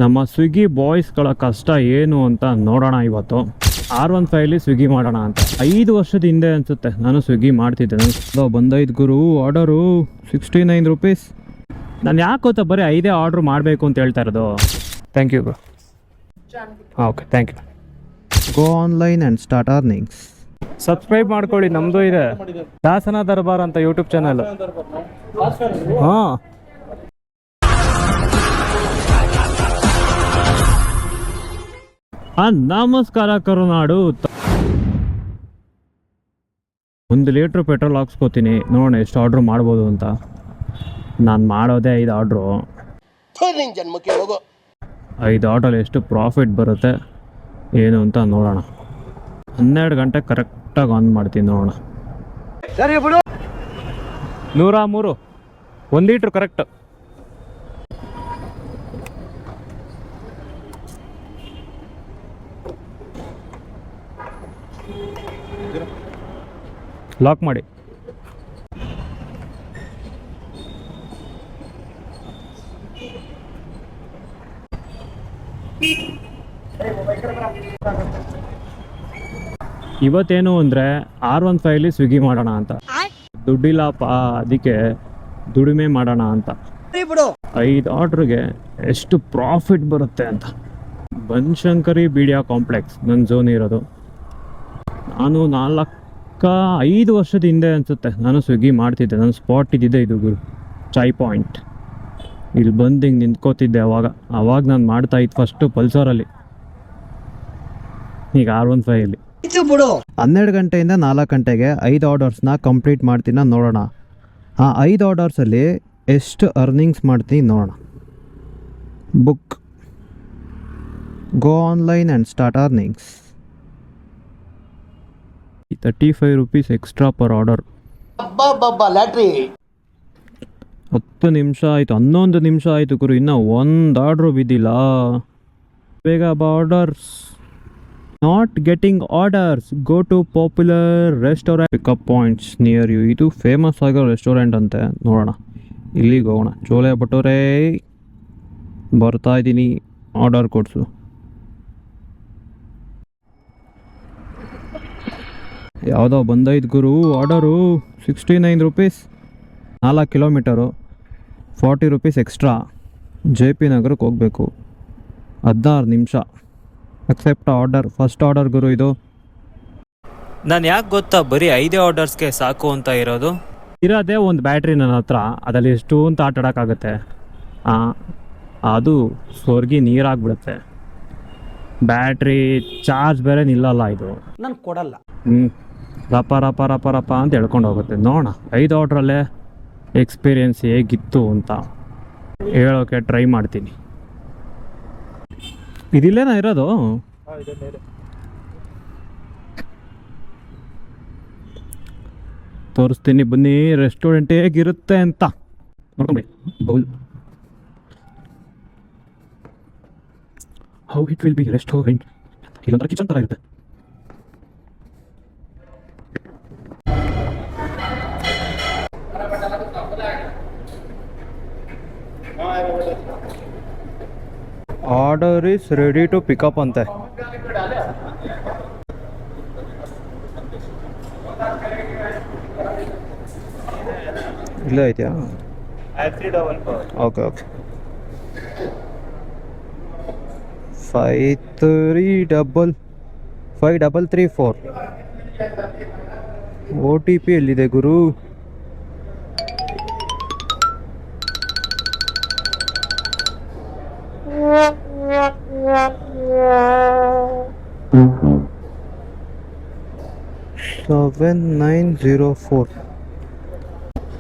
ನಮ್ಮ ಸ್ವಿಗ್ಗಿ ಬಾಯ್ಸ್ಗಳ ಕಷ್ಟ ಏನು ಅಂತ ನೋಡೋಣ ಇವತ್ತು. R15 ಸ್ವಿಗ್ಗಿ ಮಾಡೋಣ ಅಂತ. 5 ವರ್ಷದ ಹಿಂದೆ ಅನಿಸುತ್ತೆ ನಾನು ಸ್ವಿಗ್ಗಿ ಮಾಡ್ತಿದ್ದೆ. ಬಂದೈದು ಗುರು ಆರ್ಡರು 69 ರೂಪೀಸ್. ನಾನು ಯಾಕೆ ಗೊತ್ತಾ ಬರೀ 5 ಆರ್ಡ್ರ್ ಮಾಡಬೇಕು ಅಂತ ಹೇಳ್ತಾ ಇರೋದು. Thank you bro. Okay thank you. Go online and start earnings. Subscribe ಮಾಡ್ಕೊಳ್ಳಿ, ನಮ್ಮದು ಇದೆ ದಾಸನ ದರ್ಬಾರ್ ಅಂತ ಯೂಟ್ಯೂಬ್ ಚಾನಲ್. ಹಾಂ, ನಮಸ್ಕಾರ ಕರುನಾಡು. 1 ಲೀಟ್ರ್ ಪೆಟ್ರೋಲ್ ಹಾಕ್ಸ್ಕೊತೀನಿ, ನೋಡೋಣ ಎಷ್ಟು ಆರ್ಡ್ರ್ ಮಾಡ್ಬೋದು ಅಂತ. ನಾನು ಮಾಡೋದೇ 5 ಆರ್ಡ್ರು. 5 ಆರ್ಡ್ರಲ್ಲಿ ಎಷ್ಟು ಪ್ರಾಫಿಟ್ ಬರುತ್ತೆ ಏನು ಅಂತ ನೋಡೋಣ. 12 ಗಂಟೆ ಕರೆಕ್ಟಾಗಿ ಆನ್ ಮಾಡ್ತೀನಿ, ನೋಡೋಣ. 103 1 ಲೀಟ್ರ್ ಕರೆಕ್ಟ್. ಲಾಕ್ ಮಾಡಿ. ಇವತ್ತೇನು ಅಂದರೆ R15 ಸ್ವಿಗ್ಗಿ ಮಾಡೋಣ ಅಂತ. ದುಡ್ಡಿಲ್ಲಪ್ಪ, ಅದಕ್ಕೆ ದುಡಿಮೆ ಮಾಡೋಣ ಅಂತ. 5 ಆರ್ಡ್ರಿಗೆ ಎಷ್ಟು ಪ್ರಾಫಿಟ್ ಬರುತ್ತೆ ಅಂತ. ಬನಶಂಕರಿ ಬೀಡಿಯಾ ಕಾಂಪ್ಲೆಕ್ಸ್ ನನ್ನ ಝೋನ್ ಇರೋದು. ನಾನು 5 ವರ್ಷದ ಹಿಂದೆ ಅನಿಸುತ್ತೆ ನಾನು ಸ್ವಿಗ್ಗಿ ಮಾಡ್ತಿದ್ದೆ. ನನ್ನ ಸ್ಪಾಟ್ ಇದ್ದಿದ್ದೆ ಇದು ಗುರು, ಚಾಯ್ ಪಾಯಿಂಟ್. ಇಲ್ಲಿ ಬಂದು ಹಿಂಗೆ ನಿಂತ್ಕೋತಿದ್ದೆ ಅವಾಗ ನಾನು ಮಾಡ್ತಾ ಇದ್ದು ಫಸ್ಟು ಪಲ್ಸರಲ್ಲಿ, ಈಗ R15. 12 ಗಂಟೆಯಿಂದ 4 ಗಂಟೆಗೆ 5 ಆರ್ಡರ್ಸ್ನ ಕಂಪ್ಲೀಟ್ ಮಾಡ್ತೀನಿ, ನೋಡೋಣ. ಆ 5 ಆರ್ಡರ್ಸಲ್ಲಿ ಎಷ್ಟು ಅರ್ನಿಂಗ್ಸ್ ಮಾಡ್ತೀನಿ ನೋಡೋಣ. Book, go online and start earnings. 35 rupees extra per order. 10 ನಿಮಿಷ ಆಯಿತು, 11 ನಿಮಿಷ ಆಯಿತು ಗುರು, ಇನ್ನೂ 1 ಆರ್ಡ್ರು ಬಿದ್ದಿಲ್ಲ. ಬೇಗ orders. Not getting orders, go to popular restaurant pickup points near you. ಇದು ಫೇಮಸ್ ಆಗೋ ರೆಸ್ಟೋರೆಂಟ್ ಅಂತೆ, ನೋಡೋಣ. ಇಲ್ಲಿಗೆ ಹೋಗೋಣ. ಚೋಲೆ ಭಟೂರೆ ಬರ್ತಾ ಇದ್ದೀನಿ, ಆರ್ಡರ್ ಕೊಡಿಸು. ಯಾವುದೋ ಬಂದೈದು ಗುರು order 69 rupees. 4 kilometre, 40 rupees extra. JP ನಗರಕ್ಕೆ ಹೋಗಬೇಕು. 16 ನಿಮಿಷ. Accept order. ಫಸ್ಟ್ ಆರ್ಡರ್ ಗುರು ಇದು. ನಾನು ಯಾಕೆ ಗೊತ್ತಾ ಬರೀ 5 ಆರ್ಡರ್ಸ್ಗೆ ಸಾಕು ಅಂತ ಇರೋದೇ ಒಂದು ಬ್ಯಾಟ್ರಿ ನನ್ನ ಹತ್ರ, ಅದರಲ್ಲಿ ಎಷ್ಟು ಅಂತ ಆಟ ಆಡೋಕ್ಕಾಗುತ್ತೆ. ಅದು ಸ್ವರ್ಗಿ ನೀರಾಗ್ಬಿಡುತ್ತೆ. ಬ್ಯಾಟ್ರಿ ಚಾರ್ಜ್ ಬೇರೆ ನಿಲ್ಲಲ್ಲ ಇದು. ನಾನು ಕೊಡಲ್ಲ. ರಪ ರಪ ರಪ ರಪ ಅಂತ ಹೇಳ್ಕೊಂಡು ಹೋಗುತ್ತೆ. ನೋಡೋಣ 5 ಆರ್ಡ್ರಲ್ಲೇ ಎಕ್ಸ್ಪೀರಿಯೆನ್ಸ್ ಹೇಗಿತ್ತು ಅಂತ ಹೇಳೋಕ್ಕೆ ಟ್ರೈ ಮಾಡ್ತೀನಿ. ಇದಿಲ್ಲೇನಾ ಇರೋದು? ತೋರಿಸ್ತೀನಿ ಬನ್ನಿ ರೆಸ್ಟೋರೆಂಟ್ ಹೇಗಿರುತ್ತೆ ಅಂತ. ನೋಡ್ಕೊಂಬಿಡಿ. Bowl, how it will be restaurant. ಇಲ್ಲೊಂಥರ ಕಿಚನ್ ಥರ ಇರುತ್ತೆ. Order is ready to pickup ಅಂತೆ. ಇಲ್ಲೇ ಐತ್ಯಾ? Okay okay. 5334. OTP ಎಲ್ಲಿದೆ ಗುರು? $7904.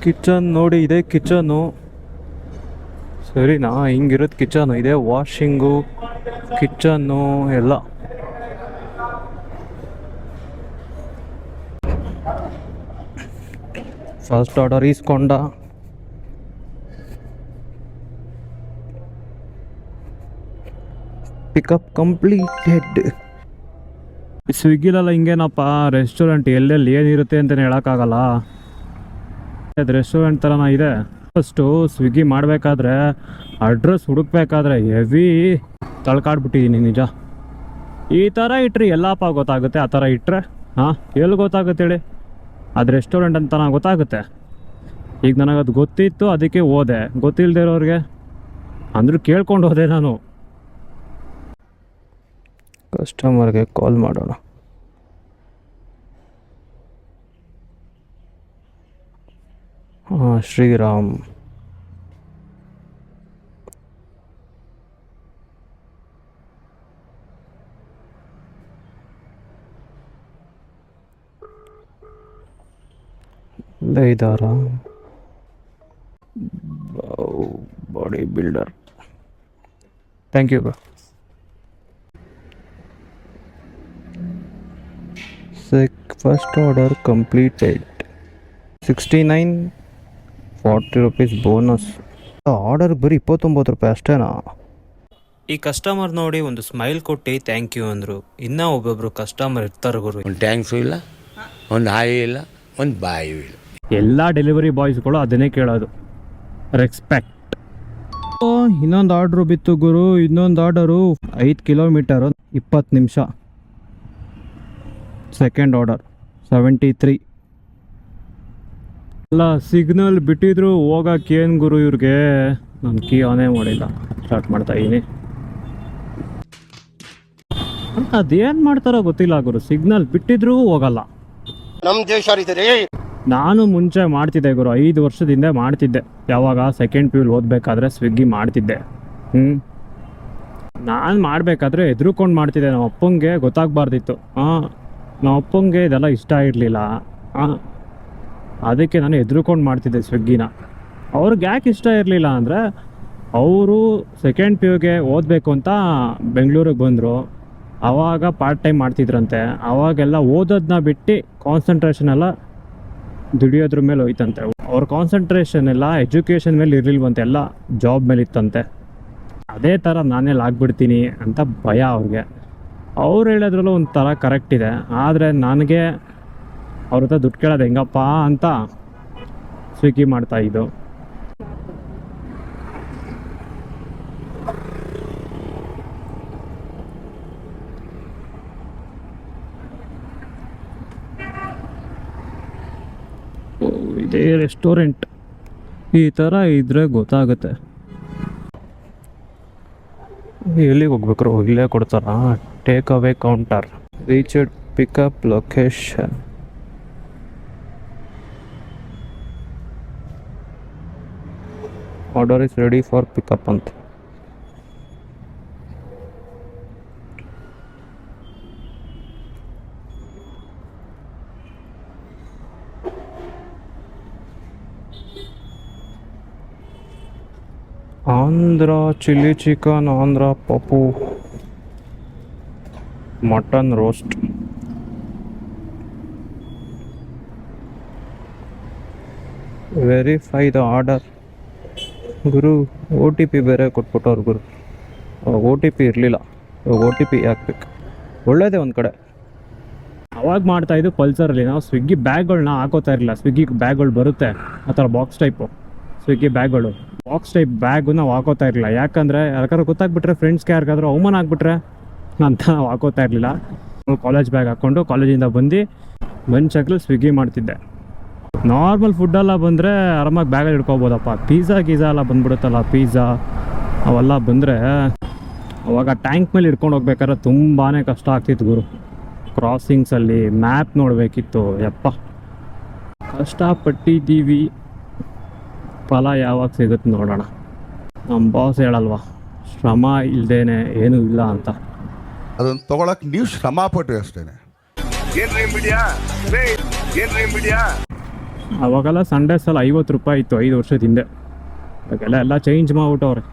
ಕಿಚನ್ ನೋಡಿ, ಇದೆ ಕಿಚನು. ಸರಿನಾ? ಹಿಂಗಿರುತ್ತೆ ಕಿಚನು. ಇದೆ ವಾಷಿಂಗು, ಕಿಚನ್ನು ಎಲ್ಲ. ಫಸ್ಟ್ ಆರ್ಡರ್ ಈಸ್ಕೊಂಡ. Pickup completed. ಸ್ವಿಗ್ಗಿಲೆಲ್ಲ ಹಿಂಗೇನಪ್ಪ, ರೆಸ್ಟೋರೆಂಟ್ ಎಲ್ಲೆಲ್ಲಿ ಏನಿರುತ್ತೆ ಅಂತಲೇ ಹೇಳೋಕ್ಕಾಗಲ್ಲ. ಅದು ರೆಸ್ಟೋರೆಂಟ್ ಥರನ ಇದೆ. ಫಸ್ಟು ಸ್ವಿಗ್ಗಿ ಮಾಡಬೇಕಾದ್ರೆ ಅಡ್ರೆಸ್ ಹುಡುಕ್ಬೇಕಾದ್ರೆ ಹೆವಿ ತಳ್ಕಾಡ್ಬಿಟ್ಟಿದ್ದೀನಿ ನಿಜ. ಈ ಥರ ಇಟ್ಟರೆ ಎಲ್ಲಪ್ಪ ಗೊತ್ತಾಗುತ್ತೆ, ಆ ಥರ ಇಟ್ಟರೆ ಹಾಂ ಎಲ್ಲಿ ಗೊತ್ತಾಗುತ್ತೆ ಹೇಳಿ? ಅದು ರೆಸ್ಟೋರೆಂಟ್ ಅಂತ ನನಗೆ ಗೊತ್ತಾಗುತ್ತೆ. ಈಗ ನನಗದು ಗೊತ್ತಿತ್ತು, ಅದಕ್ಕೆ ಹೋದೆ. ಗೊತ್ತಿಲ್ಲದೆ ಇರೋರಿಗೆ ಅಂದರೂ ಕೇಳ್ಕೊಂಡು ಹೋದೆ ನಾನು. ಕಸ್ಟಮರ್ಗೆ ಕಾಲ್ ಮಾಡೋಣ. ಹಾಂ, ಶ್ರೀರಾಮ್. ಇಲ್ಲೇ ಇದ್ದಾರಾ? Body builder. Thank you bro. First order completed. 69, 40 rupees bonus. Order ಬರೀ 29 ರೂಪಾಯಿ ಅಷ್ಟೇನಾ? ಈ ಕಸ್ಟಮರ್ ನೋಡಿ ಒಂದು ಸ್ಮೈಲ್ ಕೊಟ್ಟು ಥ್ಯಾಂಕ್ ಯು ಅಂದರು. ಇನ್ನೂ ಒಬ್ಬೊಬ್ರು ಕಸ್ಟಮರ್ ಇರ್ತಾರೆ ಗುರು. ಒಂದು ಟ್ಯಾಂಕ್ಸು ಇಲ್ಲ, ಒಂದು ಹಾಯಿ ಇಲ್ಲ, ಒಂದು ಬಾಯು ಇಲ್ಲ. ಎಲ್ಲ ಡೆಲಿವರಿ ಬಾಯ್ಸ್ಗಳು ಅದನ್ನೇ ಕೇಳೋದು, ರೆಸ್ಪೆಕ್ಟ್. ಇನ್ನೊಂದು ಆರ್ಡ್ರು ಬಿತ್ತು ಗುರು. ಇನ್ನೊಂದು ಆರ್ಡರು 5 ಕಿಲೋಮೀಟರು 20 ನಿಮಿಷ. Second order 73. ಅಲ್ಲ, ಸಿಗ್ನಲ್ ಬಿಟ್ಟಿದ್ರು ಹೋಗಕ್ಕೆ ಏನು ಗುರು ಇವ್ರಿಗೆ? ನಾನು ಕೀ ಆನೇ ಮಾಡಿಲ್ಲ. ಸ್ಟಾರ್ಟ್ ಮಾಡ್ತಾ ಇದ್ದೀನಿ. ಅದೇನು ಮಾಡ್ತಾರೋ ಗೊತ್ತಿಲ್ಲ ಗುರು, ಸಿಗ್ನಲ್ ಬಿಟ್ಟಿದ್ರೂ ಹೋಗಲ್ಲ. ನಮ್ಮ ದೇಶ ನಾನು ಮುಂಚೆ ಮಾಡ್ತಿದ್ದೆ ಗುರು, 5 ವರ್ಷದಿಂದ ಮಾಡ್ತಿದ್ದೆ. ಯಾವಾಗ ಸೆಕೆಂಡ್ ಪಿ ಯು ಓದಬೇಕಾದ್ರೆ ಸ್ವಿಗ್ಗಿ ಮಾಡ್ತಿದ್ದೆ. ನಾನು ಮಾಡಬೇಕಾದ್ರೆ ಎದುರುಕೊಂಡು ಮಾಡ್ತಿದ್ದೆ. ನಮ್ಮ ಅಪ್ಪಂಗೆ ಗೊತ್ತಾಗಬಾರ್ದಿತ್ತು. ನಮ್ಮ ಅಪ್ಪಂಗೆ ಇದೆಲ್ಲ ಇಷ್ಟ ಇರಲಿಲ್ಲ. ಅದಕ್ಕೆ ನಾನು ಎದುರುಕೊಂಡು ಮಾಡ್ತಿದ್ದೆ ಸ್ವಿಗ್ಗಿನ. ಅವ್ರಿಗೆ ಯಾಕೆ ಇಷ್ಟ ಇರಲಿಲ್ಲ ಅಂದರೆ, ಅವರು ಸೆಕೆಂಡ್ ಪಿ ಯುಗೆ ಓದಬೇಕು ಅಂತ ಬೆಂಗಳೂರಿಗೆ ಬಂದರು. ಆವಾಗ ಪಾರ್ಟ್ ಟೈಮ್ ಮಾಡ್ತಿದ್ರಂತೆ. ಆವಾಗೆಲ್ಲ ಓದೋದನ್ನ ಬಿಟ್ಟು ಕಾನ್ಸಂಟ್ರೇಷನ್ ಎಲ್ಲ ದುಡಿಯೋದ್ರ ಮೇಲೆ ಹೋಯ್ತಂತೆ. ಅವ್ರ ಕಾನ್ಸಂಟ್ರೇಷನ್ ಎಲ್ಲ ಎಜುಕೇಷನ್ ಮೇಲೆ ಇರಲಿಲ್ವಂತೆ, ಎಲ್ಲ ಜಾಬ್ ಮೇಲೆ ಇತ್ತಂತೆ. ಅದೇ ಥರ ನಾನೆಲ್ಲ ಆಗ್ಬಿಡ್ತೀನಿ ಅಂತ ಭಯ ಅವ್ರಿಗೆ. ಅವ್ರು ಹೇಳೋದ್ರಲ್ಲೂ ಒಂದು ಥರ ಕರೆಕ್ಟ್ ಇದೆ. ಆದರೆ ನನಗೆ ಅವ್ರ ಹತ್ರ ದುಡ್ಡು ಕೇಳೋದು ಹೆಂಗಪ್ಪ ಅಂತ ಸ್ವಿಗ್ಗಿ ಮಾಡ್ತಾಯಿದ್ದು. ಇದೇ ರೆಸ್ಟೋರೆಂಟ್. ಈ ಥರ ಇದ್ರೆ ಗೊತ್ತಾಗುತ್ತೆ. ಎಲ್ಲಿಗೆ ಹೋಗ್ಬೇಕ್ರು? ಇಲ್ಲೇ ಕೊಡ್ತಾರಾ? Take away counter. Reached pickup location. Order is ready for pickup ಅಂತ. ಆಂಧ್ರ ಚಿಲ್ಲಿ ಚಿಕನ್, ಆಂಧ್ರ ಪಪ್ಪು, mutton roast. Verify the order. ಗುರು OTP ಬೇರೆ ಕೊಟ್ಬಿಟ್ಟವ್ರು ಗುರು. OTP ಇರಲಿಲ್ಲ. OTP ಹಾಕ್ಬೇಕು. ಒಳ್ಳೇದೇ ಒಂದು ಕಡೆ. ಅವಾಗ ಮಾಡ್ತಾಯಿದ್ದು ಪಲ್ಸರಲ್ಲಿ. ನಾವು ಸ್ವಿಗ್ಗಿ ಬ್ಯಾಗ್ಗಳನ್ನ ಹಾಕೋತಾ ಇರಲಿಲ್ಲ. ಸ್ವಿಗ್ಗಿ ಬ್ಯಾಗ್ಗಳು ಬರುತ್ತೆ ಆ ಥರ ಬಾಕ್ಸ್ ಟೈಪು. ಸ್ವಿಗ್ಗಿ ಬ್ಯಾಗ್ಗಳು ಬಾಕ್ಸ್ ಟೈಪ್ ಬ್ಯಾಗು ನಾವು ಹಾಕೋತಾ ಇರಲಿಲ್ಲ. ಯಾಕಂದರೆ ಯಾರಿಗಾದ್ರು ಗೊತ್ತಾಗ್ಬಿಟ್ರೆ, ಫ್ರೆಂಡ್ಸ್ಗೆ ಯಾರಿಗಾದ್ರೂ ಅವಮಾನ ಆಗಿಬಿಟ್ರೆ ಅಂತ ನಾವು ಹಾಕೋತಾ ಇರಲಿಲ್ಲ. ಕಾಲೇಜ್ ಬ್ಯಾಗ್ ಹಾಕ್ಕೊಂಡು ಕಾಲೇಜಿಂದ ಬಂದು ಸ್ವಿಗ್ಗಿ ಮಾಡ್ತಿದ್ದೆ. ನಾರ್ಮಲ್ ಫುಡ್ಡೆಲ್ಲ ಬಂದರೆ ಆರಾಮಾಗಿ ಬ್ಯಾಗಲ್ಲಿ ಇಟ್ಕೋಬೋದಪ್ಪ. ಪಿಜ್ಜಾ ಎಲ್ಲ ಬಂದ್ಬಿಡುತ್ತಲ್ಲ, ಪಿಜ್ಜಾ ಅವೆಲ್ಲ ಬಂದರೆ ಅವಾಗ ಟ್ಯಾಂಕ್ ಮೇಲೆ ಇಟ್ಕೊಂಡು ಹೋಗ್ಬೇಕಾದ್ರೆ ತುಂಬಾ ಕಷ್ಟ ಆಗ್ತಿತ್ತು ಗುರು. ಕ್ರಾಸಿಂಗ್ಸಲ್ಲಿ ಮ್ಯಾಪ್ ನೋಡಬೇಕಿತ್ತು. ಯಪ್ಪ, ಕಷ್ಟಪಟ್ಟಿದ್ದೀವಿ. ಫಲ ಯಾವಾಗ ಸಿಗುತ್ತೆ ನೋಡೋಣ. ನಮ್ಮ ಬಾಸ್ ಹೇಳಲ್ವಾ, ಶ್ರಮ ಇಲ್ಲದೇನೆ ಏನೂ ಇಲ್ಲ ಅಂತ. ಅದನ್ನು ತೊಗೊಳಕ್ಕೆ ನೀವು ಶ್ರಮ ಪಟ್ಟು ಅಷ್ಟೇ. ಅವಾಗೆಲ್ಲ ಸಂಡೇಸಲ್ಲಿ 50 ರೂಪಾಯಿ ಇತ್ತು 5 ವರ್ಷದ ಹಿಂದೆ. ಅವಾಗೆಲ್ಲ ಚೇಂಜ್ ಮಾಡ್ಬಿಟ್ಟವ್ರೆ.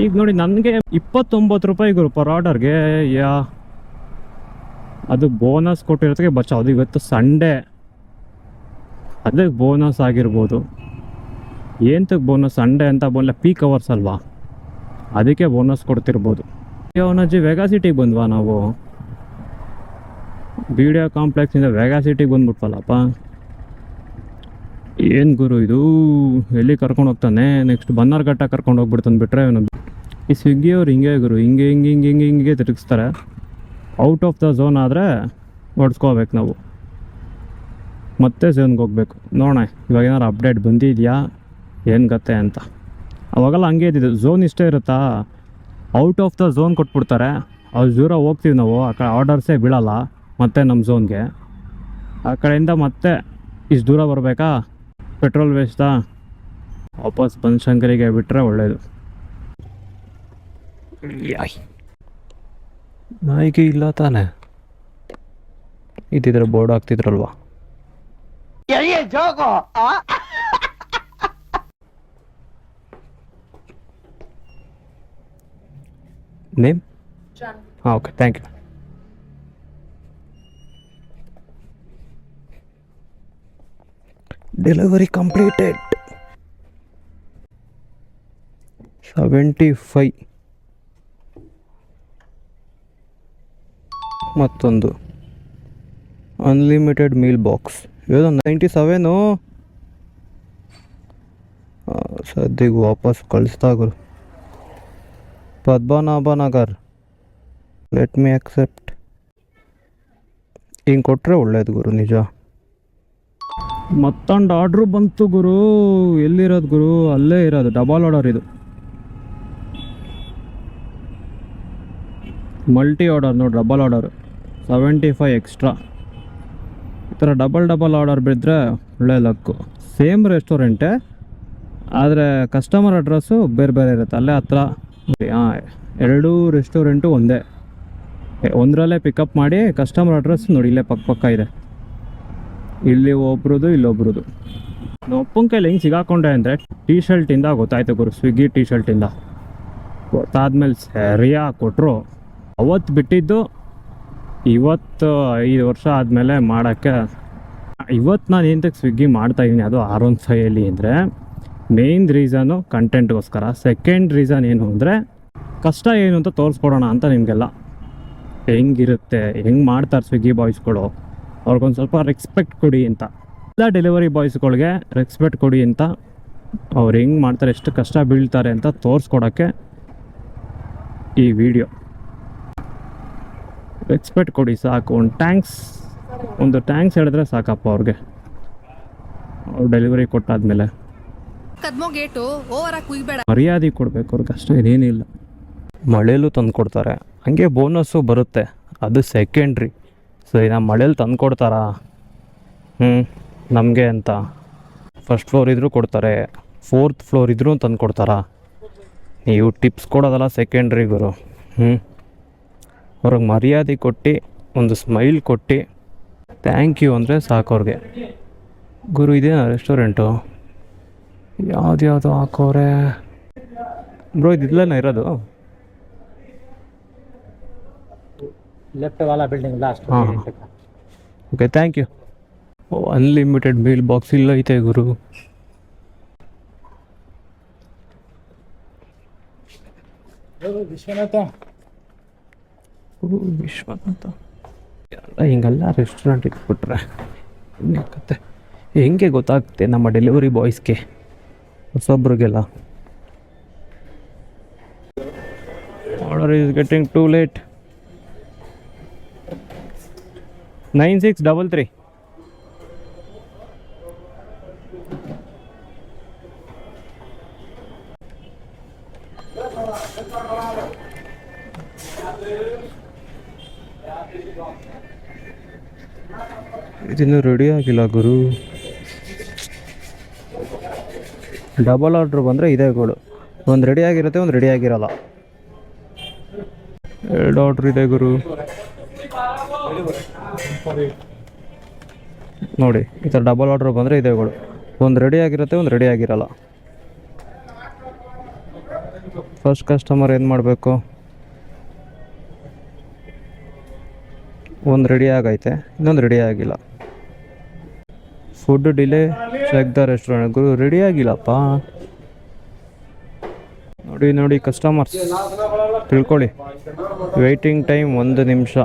ಈಗ ನೋಡಿ ನನಗೆ 29 ರೂಪಾಯಿ ಗುರು ಪರ್ ಆರ್ಡರ್ಗೆ. ಅದು ಬೋನಸ್ ಕೊಟ್ಟಿರೋದಕ್ಕೆ ಬಚ್ಚ. ಅದು ಇವತ್ತು ಸಂಡೇ, ಅದಕ್ಕೆ ಬೋನಸ್ ಆಗಿರ್ಬೋದು. ಏನಕ್ಕೆ ಬೋನಸ್? ಸಂಡೇ ಅಂತ ಬಂದಲ್ಲ, ಪೀಕ್ ಅವರ್ಸ್ ಅಲ್ವಾ, ಅದಕ್ಕೆ ಬೋನಸ್ ಕೊಡ್ತಿರ್ಬೋದು. ಅವನಜ್ಜಿ ವೆಗಾ ಸಿಟಿಗೆ ಬಂದ್ವಾ ನಾವು? BDO ಕಾಂಪ್ಲೆಕ್ಸಿಂದ ವೆಗಾ ಸಿಟಿಗೆ ಬಂದ್ಬಿಟ್ವಲ್ಲಪ್ಪ. ಏನು ಗುರು ಇದು, ಎಲ್ಲಿ ಕರ್ಕೊಂಡು ಹೋಗ್ತಾನೆ, ನೆಕ್ಸ್ಟ್ ಬನ್ನಾರ್ಘಟ್ಟ ಕರ್ಕೊಂಡು ಹೋಗ್ಬಿಡ್ತಾನೆ ಬಿಟ್ರೆ ಇವನು. ಈ ಸ್ವಿಗ್ಗಿಯವ್ರು ಹಿಂಗೆ ಗುರು, ಹಿಂಗೆ ಹಿಂಗೆ ಹಿಂಗೆ ಹಿಂಗೆ ಹಿಂಗೆ ತಿರುಗಿಸ್ತಾರೆ. ಔಟ್ ಆಫ್ ದ ಝೋನ್ ಆದರೆ ಓಡಿಸ್ಕೋಬೇಕು ನಾವು, ಮತ್ತೆ ಝೋನ್ಗೆ ಹೋಗ್ಬೇಕು. ನೋಡೋಣ ಇವಾಗ ಏನಾರು ಅಪ್ಡೇಟ್ ಬಂದಿದೆಯಾ ಏನು ಗತ್ತೆ ಅಂತ. ಅವಾಗೆಲ್ಲ ಹಂಗೆ ಇದ್ದಿದ್ದು, ಝೋನ್ ಇಷ್ಟೇ ಇರುತ್ತಾ, ಔಟ್ ಆಫ್ ದ ಝೋನ್ ಕೊಟ್ಬಿಡ್ತಾರೆ. ಅಷ್ಟು ದೂರ ಹೋಗ್ತೀವಿ ನಾವು, ಆ ಕಡೆ ಆರ್ಡರ್ಸೇ ಬೀಳಲ್ಲ ಮತ್ತೆ ನಮ್ಮ ಝೋನ್ಗೆ. ಆ ಕಡೆಯಿಂದ ಮತ್ತೆ ಇಷ್ಟು ದೂರ ಬರಬೇಕಾ, ಪೆಟ್ರೋಲ್ ವೇಸ್ಟಾ, ವಾಪಸ್ ಬನಶಂಕರಿಗೆ ಬಿಟ್ಟರೆ ಒಳ್ಳೆಯದು. ನಾಯಿಗೆ ಇಲ್ಲ ತಾನೆ, ಇದ್ದಿದ್ರೆ ಬೋರ್ಡ್ ಹಾಕ್ತಿದ್ರಲ್ವಾ. ನೇಮ್? ಹಾಂ, okay, thank you. Delivery completed. 75. ಮತ್ತೊಂದು ಅನ್ಲಿಮಿಟೆಡ್ ಮೀಲ್ ಬಾಕ್ಸ್, ಏನೋ 97. ಸದ್ಯಕ್ಕೆ ವಾಪಸ್ ಕಳಿಸ್ತಾಗ್ರು. Padmanabha Nagar, let me accept. ಹಿಂಗೆ ಕೊಟ್ಟರೆ ಒಳ್ಳೇದು ಗುರು, ನಿಜ. ಮತ್ತೊಂದು ಆರ್ಡ್ರು ಬಂತು ಗುರು. ಎಲ್ಲಿರೋದು ಗುರು? ಅಲ್ಲೇ ಇರೋದು, ಡಬಲ್ ಆರ್ಡರ್ ಇದು. ಮಲ್ಟಿ ಆರ್ಡರ್ ನೋಡಿ, ಡಬಲ್ ಆರ್ಡರ್ 75 ಎಕ್ಸ್ಟ್ರಾ. ಈ ಥರ ಡಬಲ್ ಆರ್ಡರ್ ಬಿದ್ದರೆ ಒಳ್ಳೆ ಲಕ್ಕು. ಸೇಮ್ ರೆಸ್ಟೋರೆಂಟೇ, ಆದರೆ ಕಸ್ಟಮರ್ ಅಡ್ರೆಸ್ಸು ಬೇರೆ ಬೇರೆ ಇರುತ್ತೆ. ಅಲ್ಲೇ ಹತ್ರ. ಹಾಂ, ಎರಡೂ ರೆಸ್ಟೋರೆಂಟು ಒಂದೇ, ಒಂದರಲ್ಲೇ ಪಿಕಪ್ ಮಾಡಿ. ಕಸ್ಟಮರ್ ಅಡ್ರೆಸ್ ನೋಡಿ ಇಲ್ಲೇ ಪಕ್ಕ ಇದೆ. ಇಲ್ಲಿ ಒಬ್ರದ್ದು, ಇಲ್ಲೊಬ್ರದ್ದು. ಒಪ್ಪನ ಕೈಲಿ ಹೆಂಗೆ ಸಿಗಾಕೊಂಡೆ ಅಂದರೆ, ಟೀ ಶರ್ಟಿಂದ ಗೊತ್ತಾಯ್ತು ಗುರು, ಸ್ವಿಗ್ಗಿ ಟೀ ಶರ್ಟಿಂದ. ಗೊತ್ತಾದ್ಮೇಲೆ ಸರಿಯಾಗಿ ಕೊಟ್ಟರು. ಅವತ್ತು ಬಿಟ್ಟಿದ್ದು ಇವತ್ತು 5 ವರ್ಷ ಆದಮೇಲೆ ಮಾಡೋಕ್ಕೆ. ಇವತ್ತು ನಾನು ಏನಕ್ಕೆ ಸ್ವಿಗ್ಗಿ ಮಾಡ್ತಾಯಿದ್ದೀನಿ, ಅದು R15 ಅಂದರೆ ಮೇಯ್ನ್ ರೀಸನು ಕಂಟೆಂಟ್ಗೋಸ್ಕರ. ಸೆಕೆಂಡ್ ರೀಸನ್ ಏನು ಅಂದರೆ, ಕಷ್ಟ ಏನು ಅಂತ ತೋರಿಸ್ಕೊಡೋಣ ಅಂತ ನಿಮಗೆಲ್ಲ. ಹೆಂಗಿರುತ್ತೆ, ಹೆಂಗೆ ಮಾಡ್ತಾರೆ ಸ್ವಿಗ್ಗಿ ಬಾಯ್ಸ್ಗಳು, ಅವ್ರಿಗೊಂದು ಸ್ವಲ್ಪ ರೆಸ್ಪೆಕ್ಟ್ ಕೊಡಿ ಅಂತ. ಎಲ್ಲ ಡೆಲಿವರಿ ಬಾಯ್ಸ್ಗಳಿಗೆ ರೆಸ್ಪೆಕ್ಟ್ ಕೊಡಿ ಅಂತ, ಅವ್ರು ಹೆಂಗೆ ಮಾಡ್ತಾರೆ, ಎಷ್ಟು ಕಷ್ಟ ಬೀಳ್ತಾರೆ ಅಂತ ತೋರಿಸ್ಕೊಡೋಕ್ಕೆ ಈ ವಿಡಿಯೋ. ರೆಸ್ಪೆಕ್ಟ್ ಕೊಡಿ ಸಾಕು. ಒಂದು ಟ್ಯಾಂಕ್ಸ್ ಹೇಳಿದ್ರೆ ಸಾಕಪ್ಪ ಅವ್ರಿಗೆ, ಅವ್ರು ಡೆಲಿವರಿ ಕೊಟ್ಟಾದ್ಮೇಲೆ. ಮರ್ಯಾದೆ ಕೊಡಬೇಕು ಅವ್ರಿಗೆ, ಅಷ್ಟೇ, ಇದೇನಿಲ್ಲ. ಮಳೇಲೂ ತಂದು ಕೊಡ್ತಾರೆ, ಹಂಗೆ ಬೋನಸ್ಸು ಬರುತ್ತೆ, ಅದು ಸೆಕೆಂಡ್ರಿ. ಸರಿ, ನಮ್ಮ ಮಳೇಲಿ ತಂದು ಕೊಡ್ತಾರಾ? ನಮಗೆ ಅಂತ ಫಸ್ಟ್ ಫ್ಲೋರ್ ಇದ್ದರೂ ಕೊಡ್ತಾರೆ, 4th ಫ್ಲೋರ್ ಇದ್ರೂ ತಂದು ಕೊಡ್ತಾರಾ? ನೀವು ಟಿಪ್ಸ್ ಕೊಡೋದಲ್ಲ ಸೆಕೆಂಡ್ರಿ ಗುರು. ಅವ್ರಿಗೆ ಮರ್ಯಾದೆ ಕೊಟ್ಟು, ಒಂದು ಸ್ಮೈಲ್ ಕೊಟ್ಟು ಥ್ಯಾಂಕ್ ಯು ಅಂದರೆ ಸಾಕು ಅವ್ರಿಗೆ. ಗುರು, ಇದೇನಾ ರೆಸ್ಟೋರೆಂಟು? ಯಾವ್ದು ಹಾಕೋರೆ ಬ್ರೋ? ಇದಿಲ್ಲನ ಇರೋದು? ಲೆಫ್ಟ್ ವಾಲಾ ಬಿಲ್ಡಿಂಗ್ ಲಾಸ್ಟ್. ಹಾಂ, okay, thank you. Unlimited meal box ಇಲ್ಲ ಐತೆ ಗುರು. ವಿಶ್ವನಾಥ ಎಲ್ಲ ಹಿಂಗೆಲ್ಲ ರೆಸ್ಟೋರೆಂಟ್ ಇಟ್ಬಿಟ್ರೆ ಕತೆ ಹೆಂಗೆ ಗೊತ್ತಾಗುತ್ತೆ ನಮ್ಮ ಡೆಲಿವರಿ ಬಾಯ್ಸ್ಗೆ, ಹೊಸೊಬ್ರಿಗೆಲ್ಲ. Order is getting too late. 9633. ಇದನ್ನು ರೆಡಿ ಆಗಿಲ್ಲ ಗುರು. ಡಬಲ್ ಆರ್ಡ್ರ್ ಬಂದರೆ ಇದೇ ಗೋಳು, ಒಂದು ರೆಡಿ ಆಗಿರುತ್ತೆ, ಒಂದು ರೆಡಿ ಆಗಿರಲ್ಲ. 2 ಆರ್ಡ್ರ್ ಇದೆ ಗುರು. ನೋಡಿ, ಈ ಥರ ಡಬಲ್ ಆರ್ಡ್ರ್ ಬಂದರೆ ಇದೇ ಗೋಳು, ಒಂದು ರೆಡಿ ಆಗಿರುತ್ತೆ, ಒಂದು ರೆಡಿ ಆಗಿರಲ್ಲ. ಫಸ್ಟ್ ಕಸ್ಟಮರ್ ಏನು ಮಾಡಬೇಕು, ಒಂದು ರೆಡಿ ಆಗೈತೆ, ಇನ್ನೊಂದು ರೆಡಿ ಆಗಿಲ್ಲ. Food delay, check the restaurant. ಗುರು, ರೆಡಿ ಆಗಿಲ್ಲಪ್ಪ. ನೋಡಿ ಕಸ್ಟಮರ್ಸ್ ತಿಳ್ಕೊಳ್ಳಿ, ವೆಯ್ಟಿಂಗ್ ಟೈಮ್ 1 ನಿಮಿಷ.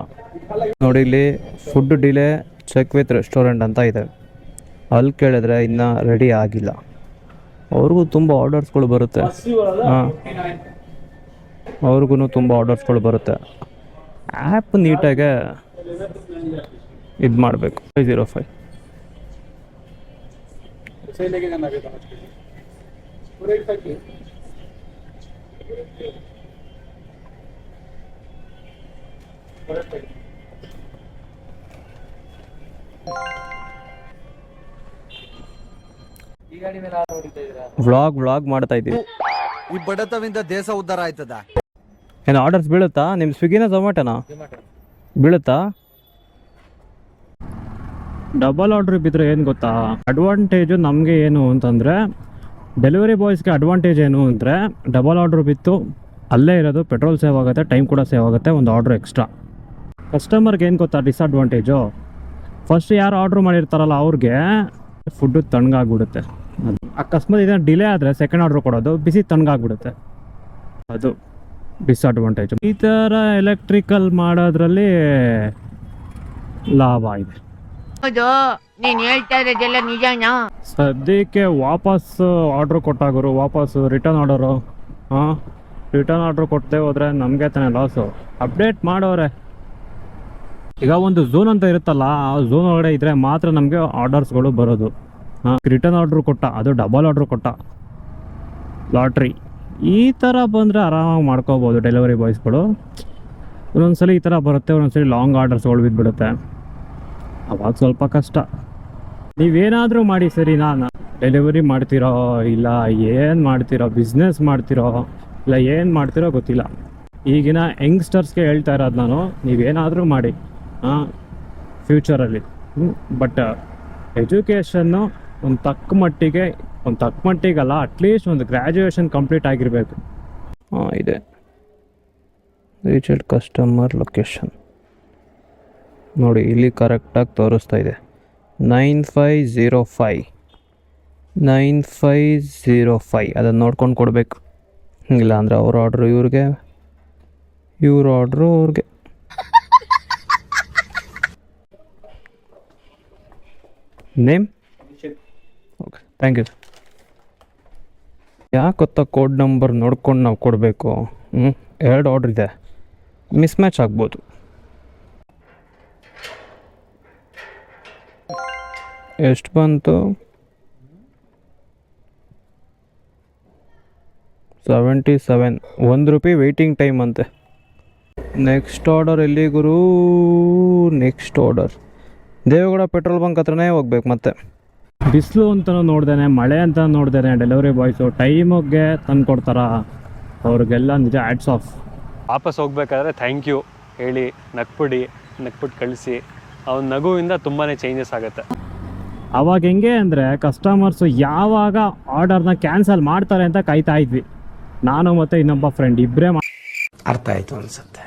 ನೋಡಿ ಇಲ್ಲಿ food delay, check with restaurant ಅಂತ ಇದೆ. ಅಲ್ಲಿ ಕೇಳಿದ್ರೆ ಇನ್ನೂ ರೆಡಿ ಆಗಿಲ್ಲ. ಅವ್ರಿಗೂ ತುಂಬ ಆರ್ಡರ್ಸ್ಗಳು ಬರುತ್ತೆ. ಹಾಂ, ಅವ್ರಿಗೂ ತುಂಬ ಆರ್ಡರ್ಸ್ಗಳು ಬರುತ್ತೆ. ಆ್ಯಪ್ ನೀಟಾಗೆ ಇದು ಮಾಡಬೇಕು. 505 ವ್ಲಾಗ್ ಮಾಡ್ತಾ ಇದ್ದೀವಿ. ಈ ಬಡತವಿಂದ ದೇಶ ಉದ್ಧಾರ ಆಯ್ತದ. ಏನು ಆರ್ಡರ್ಸ್ ಬೀಳುತ್ತಾ? ನಿಮ್ಮ ಸ್ವಿಗ್ಗಿನ ಝೊಮ್ಯಾಟೋನಾ ಬೀಳುತ್ತಾ? ಡಬಲ್ ಆರ್ಡ್ರ್ ಬಿದ್ದರೆ ಏನು ಗೊತ್ತಾ ಅಡ್ವಾಂಟೇಜು ನಮಗೆ ಏನು ಅಂತಂದರೆ, ಡೆಲಿವರಿ ಬಾಯ್ಸ್ಗೆ ಅಡ್ವಾಂಟೇಜ್ ಏನು ಅಂದರೆ, ಡಬಲ್ ಆರ್ಡ್ರ್ ಬಿತ್ತು ಅಲ್ಲೇ ಇರೋದು, ಪೆಟ್ರೋಲ್ ಸೇವ್ ಆಗುತ್ತೆ, ಟೈಮ್ ಕೂಡ ಸೇವ್ ಆಗುತ್ತೆ, ಒಂದು ಆರ್ಡ್ರ್ ಎಕ್ಸ್ಟ್ರಾ. ಕಸ್ಟಮರ್ಗೆ ಏನು ಗೊತ್ತಾ ಡಿಸ್ಅಡ್ವಾಂಟೇಜು? ಫಸ್ಟ್ ಯಾರು ಆರ್ಡ್ರ್ ಮಾಡಿರ್ತಾರಲ್ಲ ಅವ್ರಿಗೆ ಫುಡ್ಡು ತಣ್ಣಗಾಗ್ಬಿಡುತ್ತೆ. ಅದು ಅಕಸ್ಮಾತ್ ಇದನ್ನು ಡಿಲೇ ಆದರೆ ಸೆಕೆಂಡ್ ಆರ್ಡ್ರ್ ಕೊಡೋದು ಬಿಸಿ ತಣ್ಣಗಾಗ್ಬಿಡುತ್ತೆ. ಅದು ಡಿಸ್ಅಡ್ವಾಂಟೇಜು. ಈ ಥರ ಎಲೆಕ್ಟ್ರಿಕಲ್ ಮಾಡೋದ್ರಲ್ಲಿ ಲಾಭ ಇದೆ. ಹೌದು, ನೀನು ಹೇಳ್ತಾ ಇರೋದೆಲ್ಲ ನಿಜನಾ? ಸದ್ಯಕ್ಕೆ ವಾಪಸ್ ಆರ್ಡ್ರ್ ಕೊಟ್ಟಾಗರು, ವಾಪಸ್ಸು ರಿಟರ್ನ್ ಆರ್ಡರು. ಹಾಂ, ರಿಟರ್ನ್ ಆರ್ಡ್ರ್ ಕೊಟ್ಟೇ ಹೋದರೆ ನಮಗೆ ತಾನೇ ಲಾಸು. ಅಪ್ಡೇಟ್ ಮಾಡೋರೆ. ಈಗ ಒಂದು ಝೋನ್ ಅಂತ ಇರುತ್ತಲ್ಲ, ಆ ಝೋನ್ ಒಳಗಡೆ ಇದ್ದರೆ ಮಾತ್ರ ನಮಗೆ ಆರ್ಡರ್ಸ್ಗಳು ಬರೋದು. ಹಾಂ, ರಿಟರ್ನ್ ಆರ್ಡ್ರ್ ಕೊಟ್ಟ, ಅದು ಡಬಲ್ ಆರ್ಡ್ರ್ ಕೊಟ್ಟ, ಲಾಟ್ರಿ ಈ ಥರ ಬಂದರೆ ಆರಾಮಾಗಿ ಮಾಡ್ಕೋಬೋದು ಡೆಲಿವರಿ ಬಾಯ್ಸ್ಗಳು. ಒಂದೊಂದ್ಸಲಿ ಈ ಥರ ಬರುತ್ತೆ, ಒಂದೊಂದ್ಸಲಿ ಲಾಂಗ್ ಆರ್ಡರ್ಸ್ಗಳು ಬಿದ್ದುಬಿಡುತ್ತೆ. ಅವಾಗ ಸ್ವಲ್ಪ ಕಷ್ಟ. ನೀವೇನಾದರೂ ಮಾಡಿ ಸರಿ, ನಾನು ಡೆಲಿವರಿ ಮಾಡ್ತಿರೋ ಇಲ್ಲ ಏನು ಮಾಡ್ತಿರೋ, ಬಿಸ್ನೆಸ್ ಮಾಡ್ತಿರೋ ಇಲ್ಲ ಏನು ಮಾಡ್ತಿರೋ ಗೊತ್ತಿಲ್ಲ. ಈಗಿನ ಯಂಗ್ಸ್ಟರ್ಸ್ಗೆ ಹೇಳ್ತಾ ಇರೋದು ನಾನು, ನೀವೇನಾದರೂ ಮಾಡಿ ಫ್ಯೂಚರಲ್ಲಿ. ಬಟ್ ಎಜುಕೇಷನ್ನು ಒಂದು ತಕ್ಕ ಮಟ್ಟಿಗಲ್ಲ, ಅಟ್ಲೀಸ್ಟ್ ಒಂದು ಗ್ರ್ಯಾಜುಯೇಷನ್ ಕಂಪ್ಲೀಟ್ ಆಗಿರಬೇಕು. ಹಾಂ, ಇದೆ ರೀಚೆಡ್ ಕಸ್ಟಮರ್ ಲೊಕೇಶನ್ ನೋಡಿ, ಇಲ್ಲಿ ಕರೆಕ್ಟಾಗಿ ತೋರಿಸ್ತಾ ಇದೆ 9505. ಅದನ್ನು ನೋಡ್ಕೊಂಡು ಕೊಡಬೇಕು. ಇಲ್ಲ ಅಂದರೆ ಅವ್ರ ಆರ್ಡ್ರು ಇವ್ರಿಗೆ, ಇವ್ರ ಆರ್ಡ್ರು ಅವ್ರಿಗೆ. ನೇಮ್? Okay, thank you. ಯಾಕೊತ್ತ ಕೋಡ್ ನಂಬರ್ ನೋಡ್ಕೊಂಡು ನಾವು ಕೊಡಬೇಕು? 2 ಆರ್ಡ್ರ್ ಇದೆ, ಮಿಸ್ ಮ್ಯಾಚ್ ಆಗ್ಬೋದು. ಎಷ್ಟು ಬಂತು? 77. ₹1 ವೆಯ್ಟಿಂಗ್ ಟೈಮ್ ಅಂತೆ. ನೆಕ್ಸ್ಟ್ ಆರ್ಡರ್ ಎಲ್ಲಿ ಗುರು? Next order Deve Gowda petrol bunk ಹತ್ರನೇ ಹೋಗ್ಬೇಕು. ಮತ್ತೆ ಬಿಸಿಲು ಅಂತಲೂ ನೋಡ್ದೇನೆ, ಮಳೆ ಅಂತ ನೋಡ್ದೇನೆ ಡೆಲಿವರಿ ಬಾಯ್ಸು ಟೈಮಿಗೆ ತಂದು ಕೊಡ್ತಾರ. ಅವ್ರಿಗೆಲ್ಲ ನಿಜ ಹ್ಯಾಟ್ಸ್ ಆಫ್. ವಾಪಸ್ ಹೋಗ್ಬೇಕಾದ್ರೆ ಥ್ಯಾಂಕ್ ಯು ಹೇಳಿ ನಕ್ಬಿಟ್ಟು ಕಳಿಸಿ. ಅವನ ನಗುವಿಂದ ತುಂಬಾ ಚೇಂಜಸ್ ಆಗುತ್ತೆ. ಅವಾಗ ಹೆಂಗೆ ಅಂದರೆ, ಕಸ್ಟಮರ್ಸು ಯಾವಾಗ ಆರ್ಡರ್ನ ಕ್ಯಾನ್ಸಲ್ ಮಾಡ್ತಾರೆ ಅಂತ ಕಾಯ್ತಾ ಇದ್ವಿ. ನಾನು ಮತ್ತು ಇನ್ನೊಬ್ಬ ಫ್ರೆಂಡ್ ಇಬ್ಬರೇ ಅರ್ಥ ಆಯಿತು ಅನ್ಸುತ್ತೆ.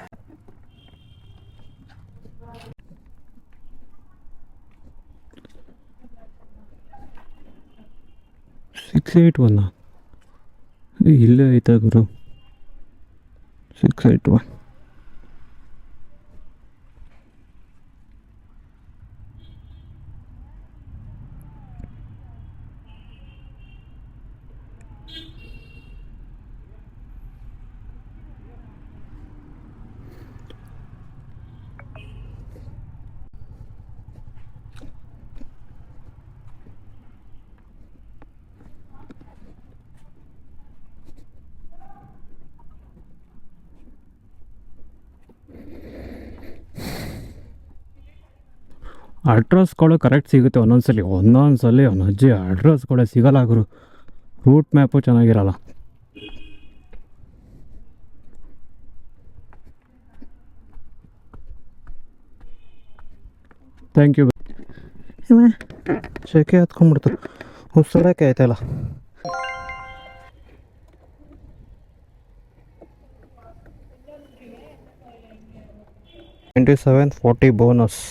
ಇಲ್ಲೇ ಐತೆ ಗುರು 681. ಅಡ್ರೆಸ್ಗಳು ಕರೆಕ್ಟ್ ಸಿಗುತ್ತೆ ಒಂದೊಂದ್ಸಲಿ ಅಜ್ಜಿ ಅಡ್ರೆಸ್ಗಳೇ ಸಿಗಲ್ಲ ಗುರು. ರೂಟ್ ಮ್ಯಾಪು ಚೆನ್ನಾಗಿರಲ್ಲ. Thank you. ಸೆಕೆ ಹತ್ಕೊಂಡ್ಬಿಡ್ತು, ಉಸಿರಾಡೋಕ್ಕೆ ಆಯ್ತಲ್ಲ. $27.40 ಬೋನಸ್.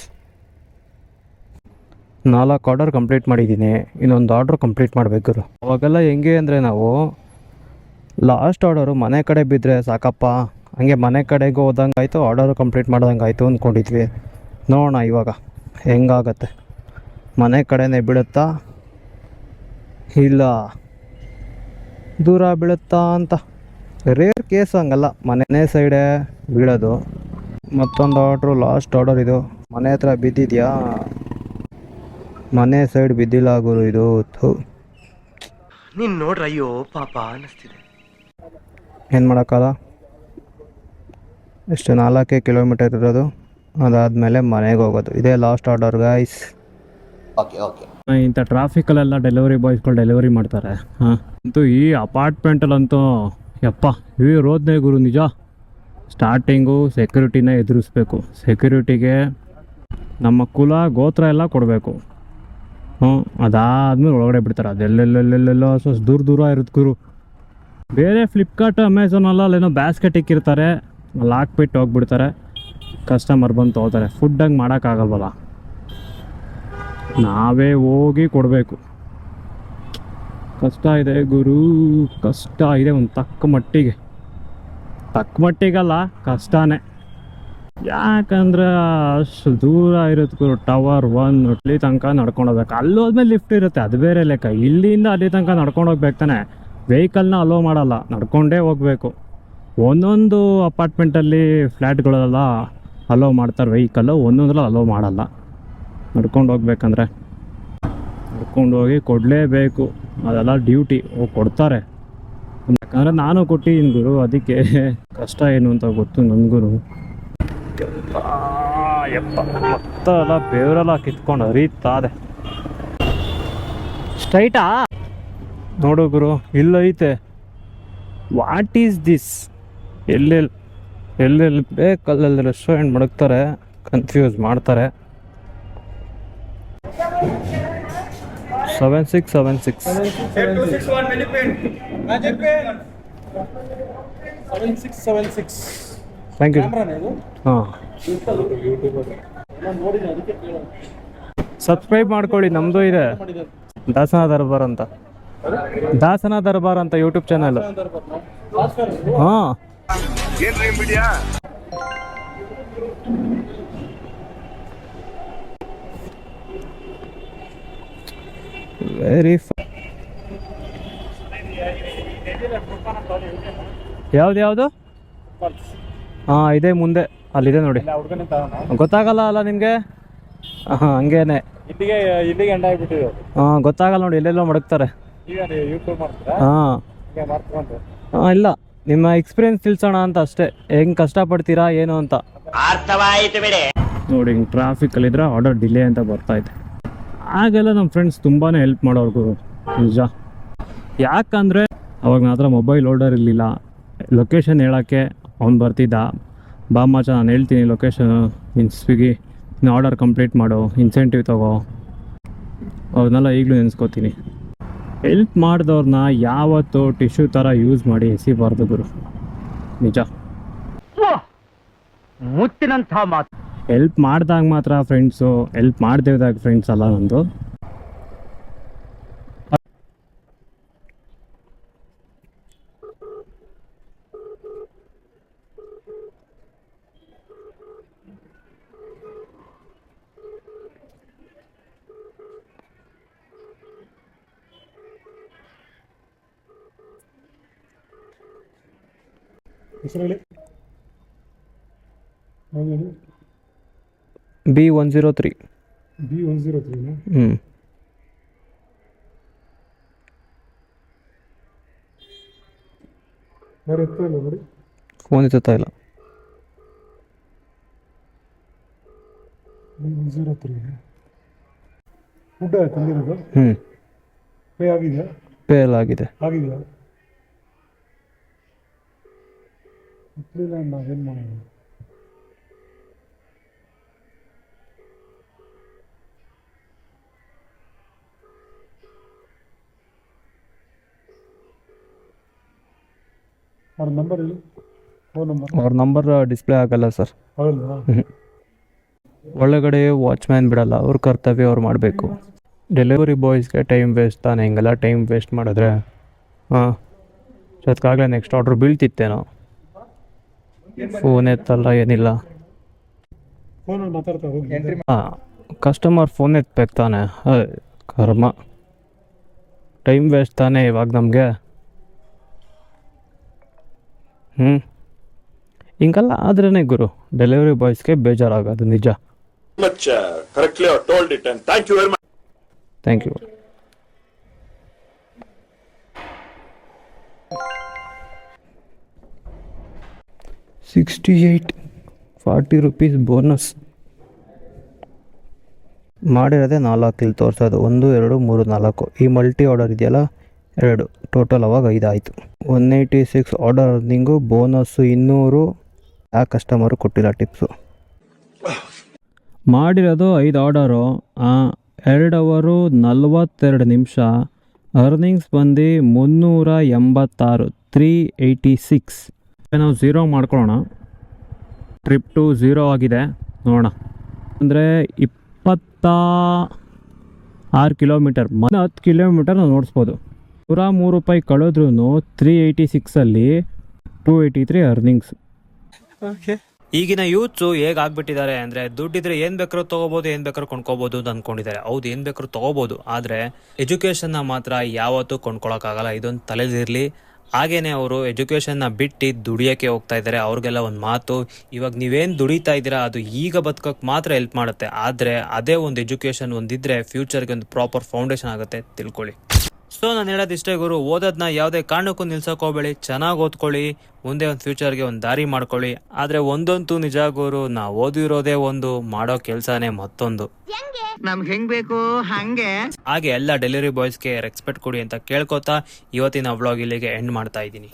4 ಆರ್ಡರ್ ಕಂಪ್ಲೀಟ್ ಮಾಡಿದ್ದೀನಿ, ಇನ್ನೊಂದು ಆರ್ಡ್ರ್ ಕಂಪ್ಲೀಟ್ ಮಾಡಬೇಕು. ಅವಾಗೆಲ್ಲ ಹೆಂಗೆ ಅಂದರೆ, ನಾವು ಲಾಸ್ಟ್ ಆರ್ಡರು ಮನೆ ಕಡೆ ಬಿದ್ದರೆ ಸಾಕಪ್ಪ, ಹಂಗೆ ಮನೆ ಕಡೆಗೂ ಹೋದಂಗೆ ಆಯಿತು, ಆರ್ಡರು ಕಂಪ್ಲೀಟ್ ಮಾಡ್ದಂಗೆ ಆಯಿತು ಅಂದ್ಕೊಂಡಿದ್ವಿ. ನೋಡೋಣ ಇವಾಗ ಹೆಂಗಾಗತ್ತೆ. ಮನೆ ಕಡೆನೇ ಬೀಳುತ್ತಾ ಇಲ್ಲ ದೂರ ಬೀಳುತ್ತಾ ಅಂತ. ರೇರ್ ಕೇಸ್ ಹಂಗಲ್ಲ, ಮನೆ ಸೈಡೇ ಬೀಳೋದು. ಮತ್ತೊಂದು ಆರ್ಡ್ರು, ಲಾಸ್ಟ್ ಆರ್ಡರ್ ಇದು. ಮನೆ ಹತ್ರ ಬಿದ್ದಿದ್ಯಾ? ಮನೆ ಸೈಡ್ ಬಿದ್ದಿಲ್ಲ ಗುರು ಇದು. ನೀನ್ ನೋಡ್ರ ಅಯ್ಯೋ ಪಾಪ ಅನಿಸ್ತಿದೆ. ಏನು ಮಾಡೋಕ್ಕಲ್ಲ, ಎಷ್ಟು 4 ಕಿಲೋಮೀಟರ್ ಇರೋದು. ಅದಾದಮೇಲೆ ಮನೆಗೆ ಹೋಗೋದು. ಇದೇ ಲಾಸ್ಟ್ ಆರ್ಡರ್ ಗೈಸ್. ಇಂಥ ಟ್ರಾಫಿಕಲ್ಲೆಲ್ಲ ಡೆಲಿವರಿ ಬಾಯ್ಸ್ಗಳು ಡೆಲಿವರಿ ಮಾಡ್ತಾರೆ. ಹಾಂ, ಅಂತೂ ಈ ಅಪಾರ್ಟ್ಮೆಂಟಲ್ಲಂತೂ ಯಪ್ಪ ಈ ರೋದನೆ ಗುರು ನಿಜ. ಸ್ಟಾರ್ಟಿಂಗು ಸೆಕ್ಯೂರಿಟಿನ ಎದುರಿಸ್ಬೇಕು. ಸೆಕ್ಯೂರಿಟಿಗೆ ನಮ್ಮ ಕುಲ ಗೋತ್ರ ಎಲ್ಲ ಕೊಡಬೇಕು. ಅದಾದ್ಮೇಲೆ ಒಳಗಡೆ ಬಿಡ್ತಾರೆ. ಅದೆಲ್ಲೆಲ್ಲೆಲ್ಲೆಲ್ಲ ಸೊ ದೂರ ಇರುತ್ತೆ ಗುರು. ಬೇರೆ ಫ್ಲಿಪ್ಕಾರ್ಟ್ ಅಮೆಝಾನಲ್ಲ ಅಲ್ಲೇನೋ ಬ್ಯಾಸ್ಕೆಟ್ ಇಕ್ಕಿರ್ತಾರೆ, ಅಲ್ಲಿ ಹಾಕ್ಬಿಟ್ಟು ಹೋಗ್ಬಿಡ್ತಾರೆ. ಕಸ್ಟಮರ್ ಬಂದು ತೊಗೋತಾರೆ. ಫುಡ್ ಹಂಗೆ ಮಾಡೋಕ್ಕಾಗಲ್ವಲ್ಲ, ನಾವೇ ಹೋಗಿ ಕೊಡಬೇಕು. ಕಷ್ಟ ಇದೆ ಗುರು, ಕಷ್ಟ ಇದೆ. ಒಂದು ತಕ್ಕ ಮಟ್ಟಿಗಲ್ಲ, ಕಷ್ಟನೇ. ಯಾಕಂದ್ರೆ ಅಷ್ಟು ದೂರ ಇರುತ್ತೆ ಗುರು. ಟವರ್ 1 ಅಲ್ಲಿ ತನಕ ನಡ್ಕೊಂಡು ಹೋಗ್ಬೇಕು. ಅಲ್ಲಿ ಹೋದ್ಮೇಲೆ ಲಿಫ್ಟ್ ಇರುತ್ತೆ, ಅದು ಬೇರೆ ಲೆಕ್ಕ. ಇಲ್ಲಿಂದ ಅಲ್ಲಿ ತನಕ ನಡ್ಕೊಂಡು ಹೋಗ್ಬೇಕು ತಾನೆ. ವೆಹಿಕಲ್ನ ಅಲೋ ಮಾಡಲ್ಲ, ನಡ್ಕೊಂಡೇ ಹೋಗಬೇಕು. ಒಂದೊಂದು ಅಪಾರ್ಟ್ಮೆಂಟಲ್ಲಿ ಫ್ಲ್ಯಾಟ್ಗಳೆಲ್ಲ ಅಲೋ ಮಾಡ್ತಾರೆ ವೆಹಿಕಲ್ಲು, ಒಂದೊಂದ್ರಲ್ಲಿ ಅಲೋ ಮಾಡಲ್ಲ. ನಡ್ಕೊಂಡು ಹೋಗ್ಬೇಕಂದ್ರೆ ನಡ್ಕೊಂಡು ಹೋಗಿ ಕೊಡಲೇಬೇಕು. ಅದೆಲ್ಲ ಡ್ಯೂಟಿ. ಕೊಡ್ತಾರೆ, ಯಾಕಂದರೆ ನಾನು ಕೊಟ್ಟಿದ್ದೀನಿ ಗುರು. ಅದಕ್ಕೆ ಕಷ್ಟ ಏನು ಅಂತ ಗೊತ್ತು ನನಗೂ. ಮತ್ತೆಲ್ಲ ಬೇವರೆಲ್ಲ ಕಿತ್ಕೊಂಡು ಹರಿತಾದೆ. ಸ್ಟ್ರೈಟಾ ನೋಡು ಗುರು, ಇಲ್ಲೈತೆ. What is this? ಎಲ್ಲೆಲ್ಲಿ ಬೇಕಲ್ಲೆಲ್ಲ ರೆಸ್ಟೋರೆಂಟ್ ಮಡಗ್ತಾರೆ, ಕನ್ಫ್ಯೂಸ್ ಮಾಡ್ತಾರೆ. 7676 ಥ್ಯಾಂಕ್ ಯು. ಹಾಂ, ಸಬ್ಸ್ಕ್ರೈಬ್ ಮಾಡ್ಕೊಳ್ಳಿ. ನಮ್ಮದು ಇದೆ ದಾಸನ ದರ್ಬಾರ್ ಅಂತ ಯೂಟ್ಯೂಬ್ ಚಾನಲ್. ಹಾಂ, ವೆರಿ ಯಾವುದು? ಹಾಂ, ಇದೆ ಮುಂದೆ, ಅಲ್ಲಿದೆ ನೋಡಿ. ಗೊತ್ತಾಗಲ್ಲ ಅಲ್ಲ ನಿಮಗೆ? ಹಾಂ, ಹಂಗೇನೆ. ಹಾಂ, ಗೊತ್ತಾಗಲ್ಲ ನೋಡಿ, ಎಲ್ಲೆಲ್ಲೋ ಮಡಗ್ತಾರೆ. ಹಾಂ, ಇಲ್ಲ, ನಿಮ್ಮ ಎಕ್ಸ್ಪೀರಿಯನ್ಸ್ ತಿಳ್ಸೋಣ ಅಂತ ಅಷ್ಟೇ. ಹೆಂಗೆ ಕಷ್ಟಪಡ್ತೀರಾ ಏನು ಅಂತ. ನೋಡಿ, ಹಿಂಗೆ ಟ್ರಾಫಿಕಲ್ಲಿದ್ರೆ ಆರ್ಡರ್ ಡಿಲೇ ಅಂತ ಬರ್ತಾಯಿದೆ. ಆಗೆಲ್ಲ ನಮ್ಮ ಫ್ರೆಂಡ್ಸ್ ತುಂಬಾ ಹೆಲ್ಪ್ ಮಾಡೋರ್ಗು ನಿಜ. ಯಾಕಂದರೆ ಅವಾಗ ನನ್ನ ಹತ್ರ ಮೊಬೈಲ್ ಹೋಲ್ಡರ್ ಇರಲಿಲ್ಲ. ಲೊಕೇಶನ್ ಹೇಳೋಕ್ಕೆ ಅವ್ನು ಬರ್ತಿದ್ದ, ಬಾ ಮಚ್ಚ ನಾನು ಹೇಳ್ತೀನಿ ಲೊಕೇಶನ್, ಇನ್ ಸ್ವಿಗ್ಗಿ ನೀನು ಆರ್ಡರ್ ಕಂಪ್ಲೀಟ್ ಮಾಡು, ಇನ್ಸೆಂಟಿವ್ ತಗೋ. ಅವ್ರನ್ನೆಲ್ಲ ಈಗಲೂ ನೆನೆಸ್ಕೋತೀನಿ. ಹೆಲ್ಪ್ ಮಾಡಿದವ್ರನ್ನ ಯಾವತ್ತೂ ಟಿಶ್ಯೂ ಥರ ಯೂಸ್ ಮಾಡಿ ಎಸಿಬಾರ್ದು ಗುರು, ನಿಜ. ಮುತ್ತಿನಂಥ ಮಾತು. ಹೆಲ್ಪ್ ಮಾಡಿದಾಗ ಮಾತ್ರ ಫ್ರೆಂಡ್ಸು, ಹೆಲ್ಪ್ ಮಾಡ್ದೇವ್ದಾಗ ಫ್ರೆಂಡ್ಸ್ ಅಲ್ಲ ನಂದು. B103. ಫೋನ್ ಎತ್ತುತ್ತಾ ಇಲ್ಲ. 103 ಪೇ ಎಲ್ಲ ಆಗಿದೆ. ನಾವೇನು ಮಾಡೋದು? ಅವ್ರ ನಂಬರ್ ಡಿಸ್ಪ್ಲೇ ಆಗಲ್ಲ ಸರ್. ಒಳಗಡೆ ವಾಚ್ಮ್ಯಾನ್ ಬಿಡಲ್ಲ, ಅವ್ರ ಕರ್ತವ್ಯ ಅವ್ರು ಮಾಡಬೇಕು. ಡೆಲಿವರಿ ಬಾಯ್ಸ್ಗೆ ಟೈಮ್ ವೇಸ್ಟ್ ತಾನೆ. ಹಿಂಗೆಲ್ಲ ಟೈಮ್ ವೇಸ್ಟ್ ಮಾಡಿದ್ರೆ ಹಾಂ, ಅದಕ್ಕಾಗಲೇ ನೆಕ್ಸ್ಟ್ ಆರ್ಡ್ರ್ ಬೀಳ್ತಿತ್ತೇನೋ. ಫೋನ್ ಎತ್ತಲ್ಲ, ಏನಿಲ್ಲ. ಹಾಂ, ಕಸ್ಟಮರ್ ಫೋನ್ ಎತ್ಬೇಕು ತಾನೆ, ಕರ್ಮ, ಟೈಮ್ ವೇಸ್ಟ್ ತಾನೇ ಇವಾಗ ನಮಗೆ. ಹಿಂಗೆಲ್ಲ ಆದ್ರೇ ಗುರು ಡೆಲಿವರಿ ಬಾಯ್ಸ್ಗೆ ಬೇಜಾರಾಗೋದು ನಿಜ. Thank you. ₹68 ಬೋನಸ್ ಮಾಡಿರೋದೇ 4 ಇಲ್ಲಿ ತೋರಿಸೋದು. 1 2 3 4 ಈ ಮಲ್ಟಿ ಆರ್ಡರ್ ಇದೆಯಲ್ಲ 2 ಟೋಟಲ್, ಅವಾಗ 5 ಆಯಿತು. 186 ಆರ್ಡರ್ ಅರ್ನಿಂಗು, ಬೋನಸ್ಸು 200. ಆ ಕಸ್ಟಮರು ಕೊಟ್ಟಿಲ್ಲ ಟಿಪ್ಸು. ಮಾಡಿರೋದು 5 ಆರ್ಡರು, 2 ಅವರು 42 ನಿಮಿಷ, ಅರ್ನಿಂಗ್ಸ್ ಬಂದು 386, 386. ನಾವು 0 ಮಾಡ್ಕೊಳ್ಳೋಣ. ಟ್ರಿಪ್ ಟು 0 ಆಗಿದೆ ನೋಡೋಣ. ಅಂದರೆ 26 ಕಿಲೋಮೀಟರ್, 10 ಕಿಲೋಮೀಟರ್ ನಾವು ನೋಡಿಸ್ಬೋದು. ₹103 ಕಳೆದ್ರೂ 386ಅಲ್ಲಿ 283 ಅರ್ನಿಂಗ್ಸ್. ಈಗಿನ ಯೂತ್ಸು ಹೇಗಾಗ್ಬಿಟ್ಟಿದ್ದಾರೆ ಅಂದರೆ ದುಡ್ಡಿದ್ರೆ ಏನು ಬೇಕಾದ್ರೂ ತೊಗೋಬೋದು, ಏನು ಬೇಕಾದ್ರೂ ಕೊಂಡ್ಕೋಬೋದು ಅಂತ ಅಂದ್ಕೊಂಡಿದ್ದಾರೆ. ಹೌದು, ಏನು ಬೇಕಾದ್ರೂ ತೊಗೋಬೋದು, ಆದರೆ ಎಜುಕೇಷನ್ನ ಮಾತ್ರ ಯಾವತ್ತೂ ಕೊಂಡ್ಕೊಳಕ್ಕಾಗಲ್ಲ. ಇದೊಂದು ತಲೆದಿರಲಿ. ಹಾಗೇನೆ ಅವರು ಎಜುಕೇಷನ್ನ ಬಿಟ್ಟು ದುಡಿಯೋಕ್ಕೆ ಹೋಗ್ತಾ ಇದ್ದಾರೆ. ಅವ್ರಿಗೆಲ್ಲ ಒಂದು ಮಾತು, ಇವಾಗ ನೀವೇನು ದುಡಿತಾ ಇದ್ದೀರಾ ಅದು ಈಗ ಬದುಕೋಕ್ಕೆ ಮಾತ್ರ ಹೆಲ್ಪ್ ಮಾಡುತ್ತೆ, ಆದರೆ ಅದೇ ಒಂದು ಎಜುಕೇಷನ್ ಒಂದಿದ್ರೆ ಫ್ಯೂಚರ್ಗೆ ಒಂದು ಪ್ರಾಪರ್ ಫೌಂಡೇಶನ್ ಆಗುತ್ತೆ, ತಿಳ್ಕೊಳ್ಳಿ. ಸೊ ನಾನು ಹೇಳೋದಿಷ್ಟೇ ಗುರು, ಓದೋದನ್ನ ಯಾವುದೇ ಕಾರಣಕ್ಕೂ ನಿಲ್ಸೋಕೋಬೇಡಿ, ಚೆನ್ನಾಗಿ ಓದ್ಕೊಳ್ಳಿ, ಮುಂದೆ ಒಂದು ಫ್ಯೂಚರ್ಗೆ ಒಂದು ದಾರಿ ಮಾಡ್ಕೊಳ್ಳಿ. ಆದರೆ ಒಂದಂತೂ ನಿಜ ಗುರು, ನಾವು ಓದಿರೋದೇ ಒಂದು, ಮಾಡೋ ಕೆಲಸನೇ ಮತ್ತೊಂದು. ನಮ್ಗೆ ಹೆಂಗ್ ಬೇಕು ಹಂಗೆ. ಹಾಗೆ ಎಲ್ಲ ಡೆಲಿವರಿ ಬಾಯ್ಸ್ಗೆ ರೆಸ್ಪೆಕ್ಟ್ ಕೊಡಿ ಅಂತ ಕೇಳ್ಕೊತಾ ಇವತ್ತಿನ ವ್ಲಾಗ್ ಇಲ್ಲಿಗೆ ಎಂಡ್ ಮಾಡ್ತಾ ಇದ್ದೀನಿ.